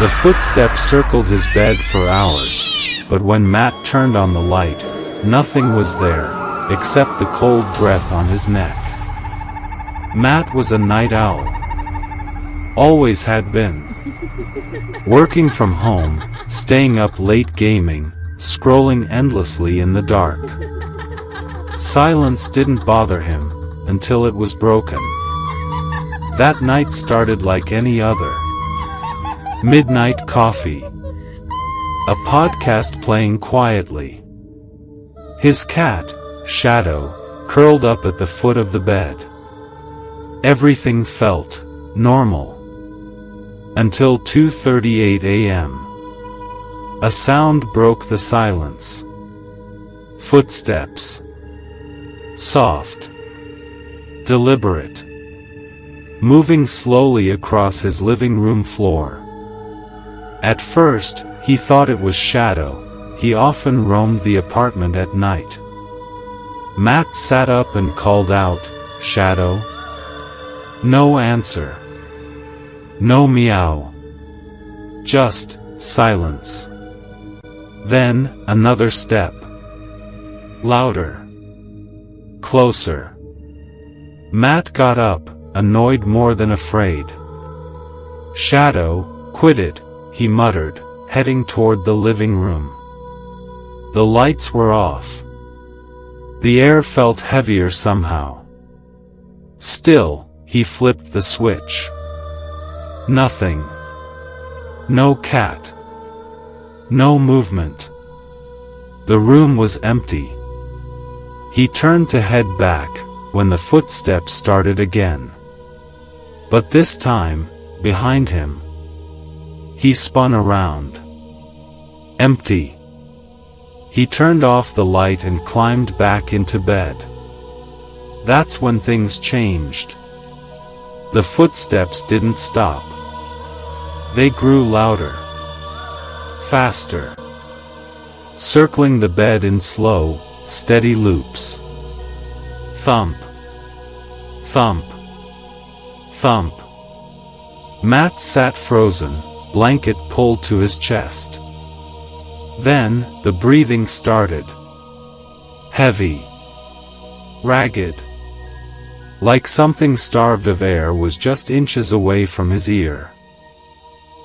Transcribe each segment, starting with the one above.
The footsteps circled his bed for hours, but when Matt turned on the light, nothing was there, except the cold breath on his neck. Matt was a night owl. Always had been. Working from home, staying up late gaming, scrolling endlessly in the dark. Silence didn't bother him, until it was broken. That night started like any other. Midnight coffee. A podcast playing quietly. His cat, Shadow, curled up at the foot of the bed. Everything felt normal. Until 2:38 a.m. A sound broke the silence. Footsteps. Soft. Deliberate. Moving slowly across his living room floor. At first, he thought it was Shadow. He often roamed the apartment at night. Matt sat up and called out, "Shadow?" No answer. No meow. Just silence. Then, another step. Louder. Closer. Matt got up, annoyed more than afraid. "Shadow, quit it," he muttered, heading toward the living room. The lights were off. The air felt heavier somehow. Still, he flipped the switch. Nothing. No cat. No movement. The room was empty. He turned to head back, when the footsteps started again. But this time, behind him. He spun around. Empty. He turned off the light and climbed back into bed. That's when things changed. The footsteps didn't stop. They grew louder. Faster. Circling the bed in slow, steady loops. Thump. Thump. Thump. Matt sat frozen, blanket pulled to his chest. Then, the breathing started. Heavy. Ragged. Like something starved of air was just inches away from his ear.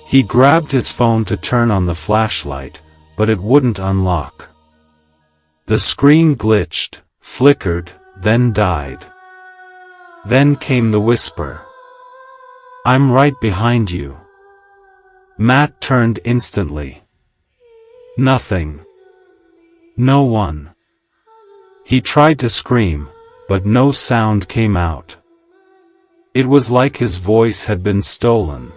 He grabbed his phone to turn on the flashlight, but it wouldn't unlock. The screen glitched, flickered, then died. Then came the whisper. "I'm right behind you." Matt turned instantly. Nothing. No one. He tried to scream, but no sound came out. It was like his voice had been stolen.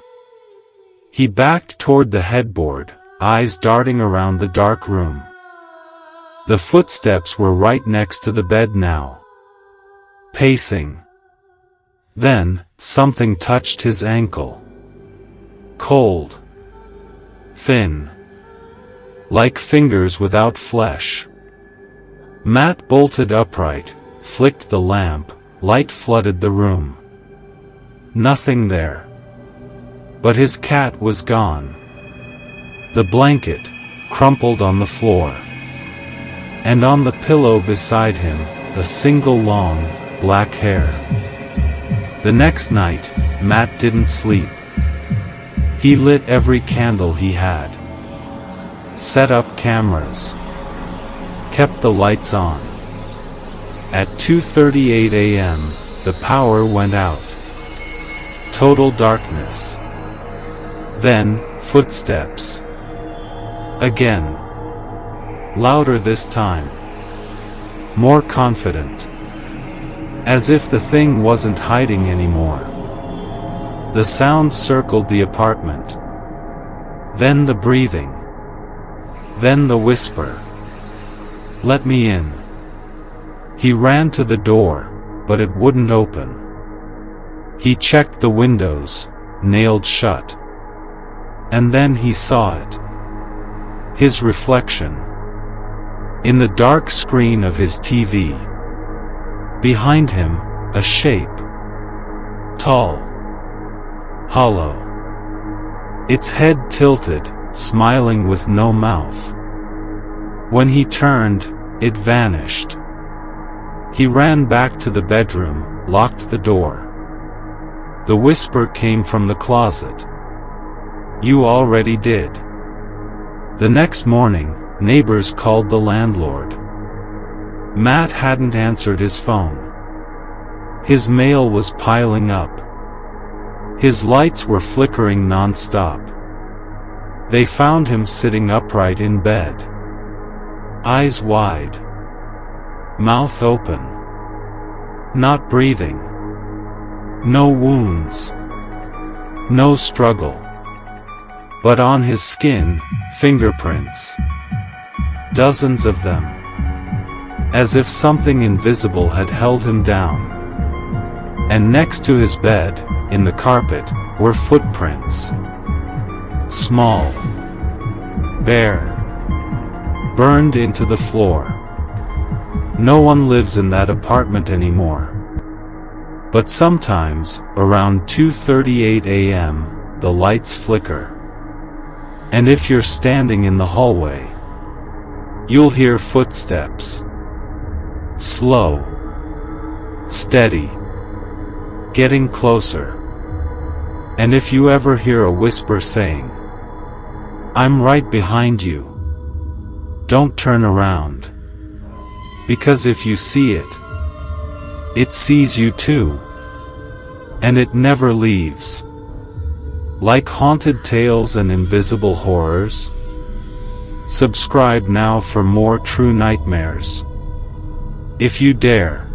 He backed toward the headboard, eyes darting around the dark room. The footsteps were right next to the bed now. Pacing. Then, something touched his ankle. Cold. Thin. Like fingers without flesh. Matt bolted upright, flicked the lamp, light flooded the room. Nothing there. But his cat was gone. The blanket, crumpled on the floor. And on the pillow beside him, a single long, black hair. The next night, Matt didn't sleep. He lit every candle he had. Set up cameras. Kept the lights on. At 2:38 a.m., the power went out. Total darkness. Then, footsteps. Again. Louder this time. More confident. As if the thing wasn't hiding anymore. The sound circled the apartment. Then the breathing. Then the whisper. "Let me in." He ran to the door, but it wouldn't open. He checked the windows, nailed shut. And then he saw it. His reflection. In the dark screen of his TV. Behind him, a shape. Tall. Hollow. its head tilted, smiling with no mouth. When he turned, it vanished. He ran back to the bedroom, locked the door. The whisper came from the closet. "You already did." The next morning, neighbors called the landlord. Matt hadn't answered his phone. His mail was piling up. His lights were flickering non-stop. They found him sitting upright in bed. Eyes wide. Mouth open. Not breathing. No wounds. No struggle. But on his skin, fingerprints. Dozens of them. As if something invisible had held him down. And next to his bed, in the carpet, were footprints. Small. Bare. Burned into the floor. No one lives in that apartment anymore. But sometimes, around 2:38 a.m., the lights flicker. And if you're standing in the hallway, you'll hear footsteps. Slow. Steady. Getting closer. And if you ever hear a whisper saying, "I'm right behind you," don't turn around. Because if you see it, it sees you too. And it never leaves. Like haunted tales and invisible horrors? Subscribe now for more true nightmares. If you dare.